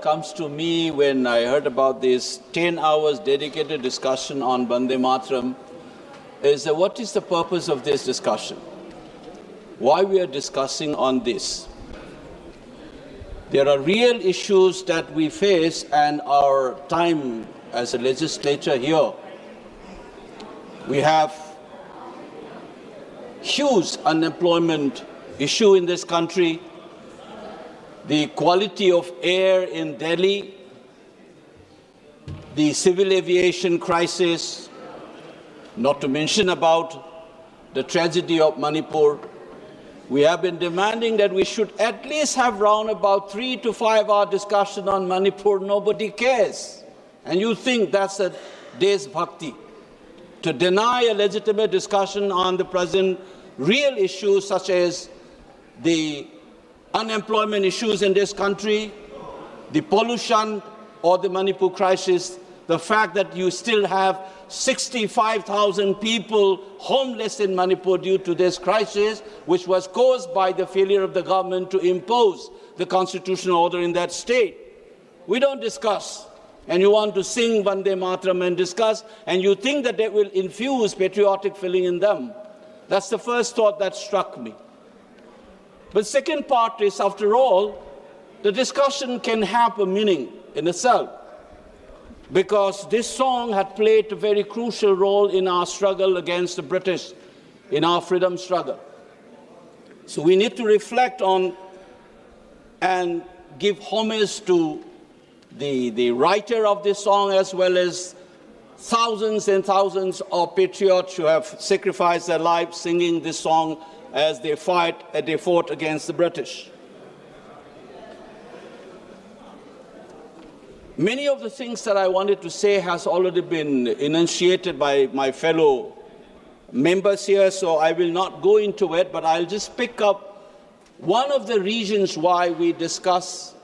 comes to me when I heard about this 10 hours dedicated discussion on Vande Mataram is what is the purpose of this discussion? Why we are discussing on this? There are real issues that we face, and our time as a legislature here, we have huge unemployment issue in this country, the quality of air in Delhi, the civil aviation crisis, not to mention about the tragedy of Manipur. We have been demanding that we should at least have round about 3 to 5 hour discussion on Manipur. Nobody cares. And you think that's a Desbhakti. To deny a legitimate discussion on the present real issues such as the unemployment issues in this country, the pollution or the Manipur crisis, the fact that you still have 65,000 people homeless in Manipur due to this crisis, which was caused by the failure of the government to impose the constitutional order in that state. We don't discuss. And you want to sing Vande Mataram and discuss, and you think that that will infuse patriotic feeling in them. That's the first thought that struck me. But second part is, after all, the discussion can have a meaning in itself, because this song had played a very crucial role in our struggle against the British, in our freedom struggle. So we need to reflect on and give homage to the writer of this song, as well as thousands and thousands of patriots who have sacrificed their lives singing this song as they fought against the British. Many of the things that I wanted to say has already been enunciated by my fellow members here, so I will not go into it, but I'll just pick up one of the reasons why we discuss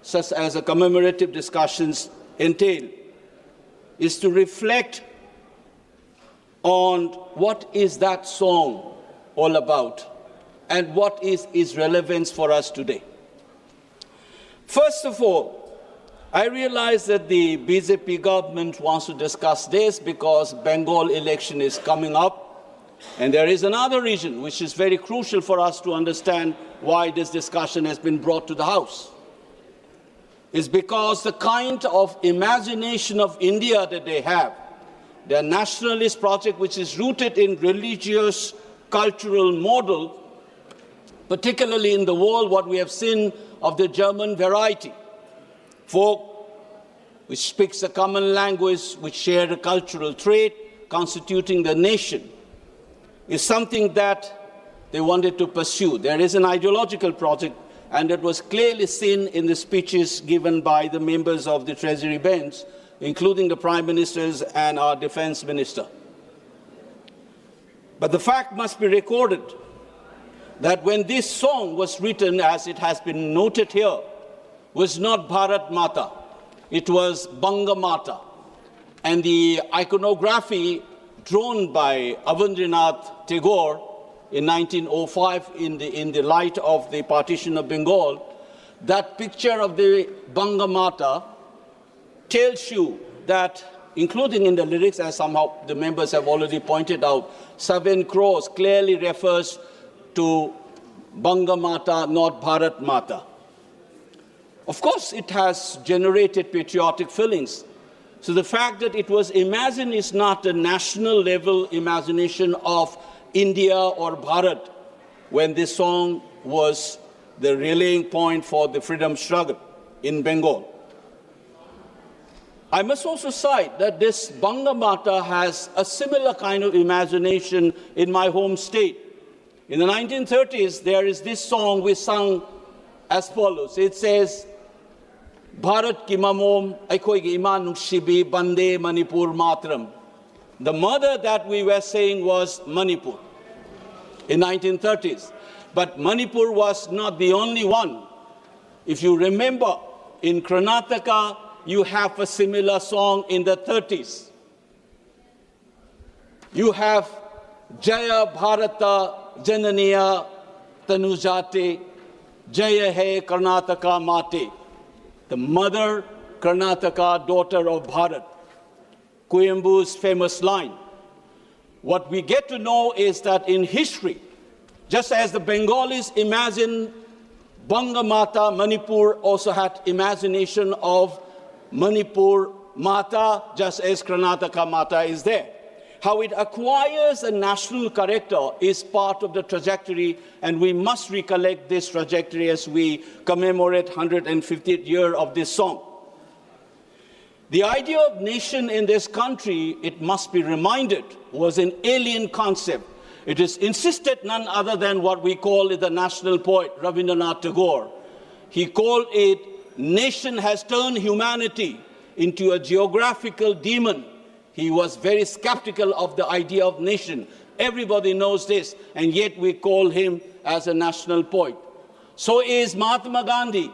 such as a commemorative discussions entail, is to reflect on what is that song all about and what is its relevance for us today. First of all, I realize that the BJP government wants to discuss this because Bengal election is coming up, and there is another reason which is very crucial for us to understand why this discussion has been brought to the House. Is because the kind of imagination of India that they have, their nationalist project, which is rooted in religious, cultural model, particularly in the world, what we have seen of the German variety, folk which speaks a common language, which share a cultural trait, constituting the nation, is something that they wanted to pursue. There is an ideological project, and it was clearly seen in the speeches given by the members of the Treasury bench, including the Prime Ministers and our Defense Minister. But the fact must be recorded that when this song was written, as it has been noted here, was not Bharat Mata, it was Banga Mata. And the iconography drawn by Avandranath Tagore in 1905 in the light of the partition of Bengal, that picture of the Banga Mata tells you that, including in the lyrics, as somehow the members have already pointed out, 7 crores clearly refers to Banga Mata, not Bharat Mata. Of course, it has generated patriotic feelings. So the fact that it was imagined is not a national level imagination of India or Bharat, when this song was the rallying point for the freedom struggle in Bengal. I must also cite that this Banga Mata has a similar kind of imagination in my home state. In the 1930s, there is this song we sung as follows. It says, Bharat ki mamom Akoijam nukshibi Vande Manipur Mataram. The mother that we were saying was Manipur in 1930s. But Manipur was not the only one. If you remember, in Karnataka, you have a similar song in the 30s. You have Jaya Bharata Jananiya Tanujate, Jaya Hai Karnataka Mate. the mother Karnataka, daughter of Bharat. Kuyembu's famous line. What we get to know is that in history, just as the Bengalis imagine Banga Mata, Manipur also had imagination of Manipur Mata, just as Karnataka Mata is there. How it acquires a national character is part of the trajectory, and we must recollect this trajectory as we commemorate 150th year of this song. The idea of nation in this country, it must be reminded, was an alien concept. It is insisted none other than what we call the national poet, Rabindranath Tagore. He called it, nation has turned humanity into a geographical demon. He was very skeptical of the idea of nation. Everybody knows this, and yet we call him as a national poet. So is Mahatma Gandhi,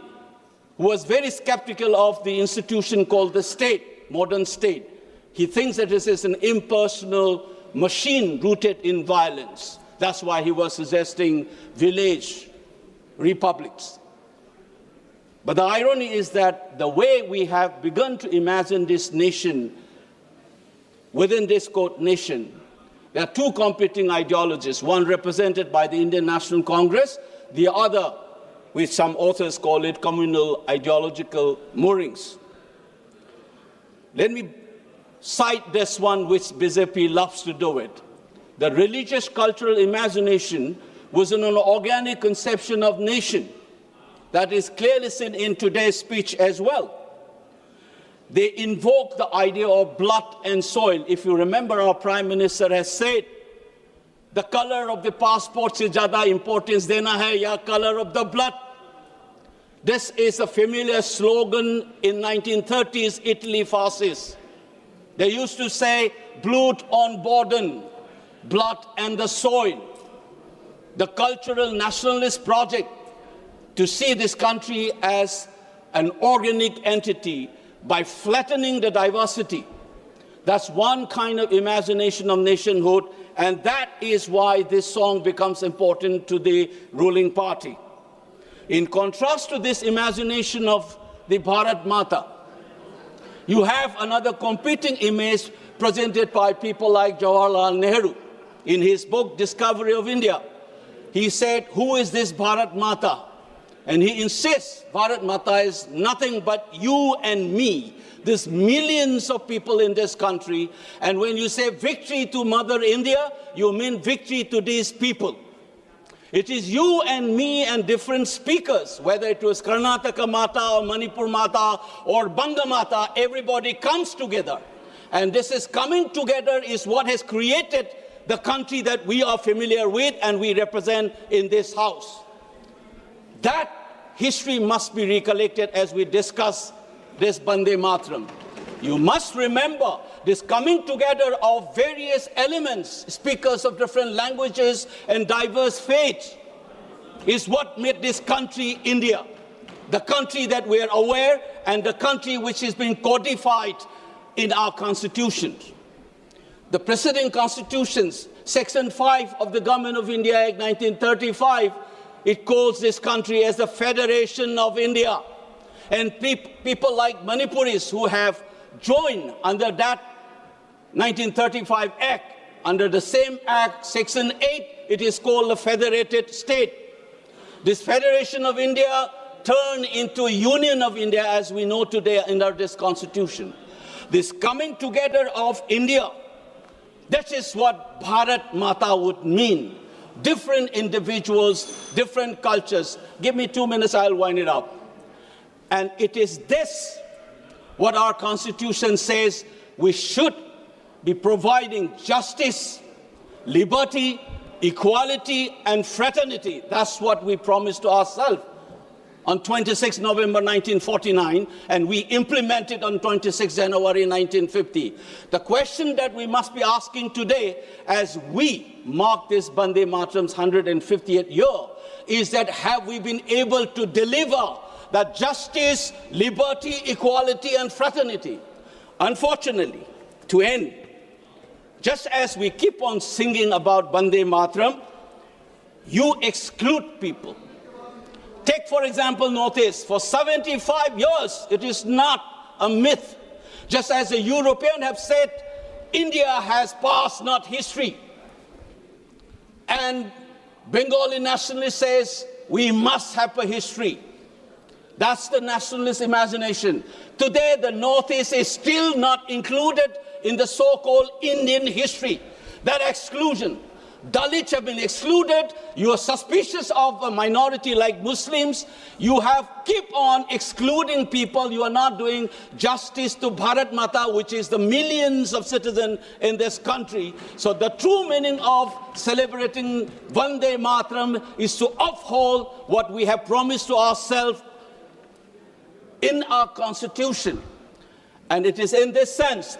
who was very skeptical of the institution called the state, modern state. He thinks that this is an impersonal machine rooted in violence. That's why he was suggesting village republics. But the irony is that the way we have begun to imagine this nation, within this quote nation, there are two competing ideologies, one represented by the Indian National Congress, the other, which some authors call it, communal ideological moorings. Let me cite this one which BJP loves to do it. The religious cultural imagination was an organic conception of nation. That is clearly seen in today's speech as well. They invoke the idea of blood and soil. If you remember, our Prime Minister has said, the color of the passport se zyada importance dena hai ya color of the blood. This is a familiar slogan in 1930s Italy fascists. They used to say, Blut on Borden, blood and the soil. The cultural nationalist project to see this country as an organic entity by flattening the diversity. That's one kind of imagination of nationhood, and that is why this song becomes important to the ruling party. In contrast to this imagination of the Bharat Mata, you have another competing image presented by people like Jawaharlal Nehru. In his book, Discovery of India, he said, who is this Bharat Mata? And he insists Bharat Mata is nothing but you and me. There's millions of people in this country. And when you say victory to Mother India, you mean victory to these people. It is you and me and different speakers, whether it was Karnataka Mata or Manipur Mata or Banga Mata, everybody comes together. And this is coming together is what has created the country that we are familiar with and we represent in this house. That history must be recollected as we discuss this Vande Mataram. You must remember this coming together of various elements, speakers of different languages and diverse faiths, is what made this country India, the country that we are aware and the country which has been codified in our constitutions. The preceding constitutions, Section 5 of the Government of India Act 1935, it calls this country as the Federation of India. And people like Manipuris who have joined under that 1935 Act, under the same Act, Section 8, it is called the Federated State. This Federation of India turned into Union of India as we know today under this Constitution. This coming together of India, that is what Bharat Mata would mean. Different individuals, different cultures. Give me 2 minutes, I'll wind it up. And it is this, what our Constitution says, we should be providing justice, liberty, equality, and fraternity. That's what we promised to ourselves on 26 November 1949, and we implemented on 26 January 1950. The question that we must be asking today, as we mark this Vande Mataram's 150th year, is that have we been able to deliver that justice, liberty, equality, and fraternity? Unfortunately, to end, just as we keep on singing about Vande Mataram, you exclude people. Take, for example, Northeast. For 75 years, it is not a myth. Just as the Europeans have said, India has past, not history. And Bengali nationalist says, we must have a history. That's the nationalist imagination. Today, the Northeast is still not included in the so-called Indian history. That exclusion. Dalits have been excluded. You are suspicious of a minority like Muslims. You have keep on excluding people. You are not doing justice to Bharat Mata, which is the millions of citizens in this country. So the true meaning of celebrating Vande Mataram is to uphold what we have promised to ourselves in our constitution. And it is in this sense,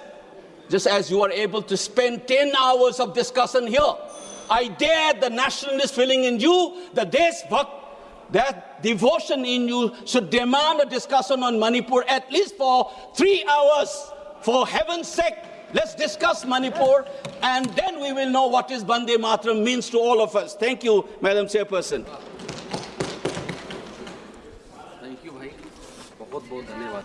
just as you are able to spend 10 hours of discussion here, I dare the nationalist feeling in you, the Deshbhakt, that devotion in you should demand a discussion on Manipur at least for 3 hours. For heaven's sake, let's discuss Manipur, and then we will know what is Vande Mataram means to all of us. Thank you, Madam Chairperson. Thank you, bhai. बहुत बहुत धन्यवाद.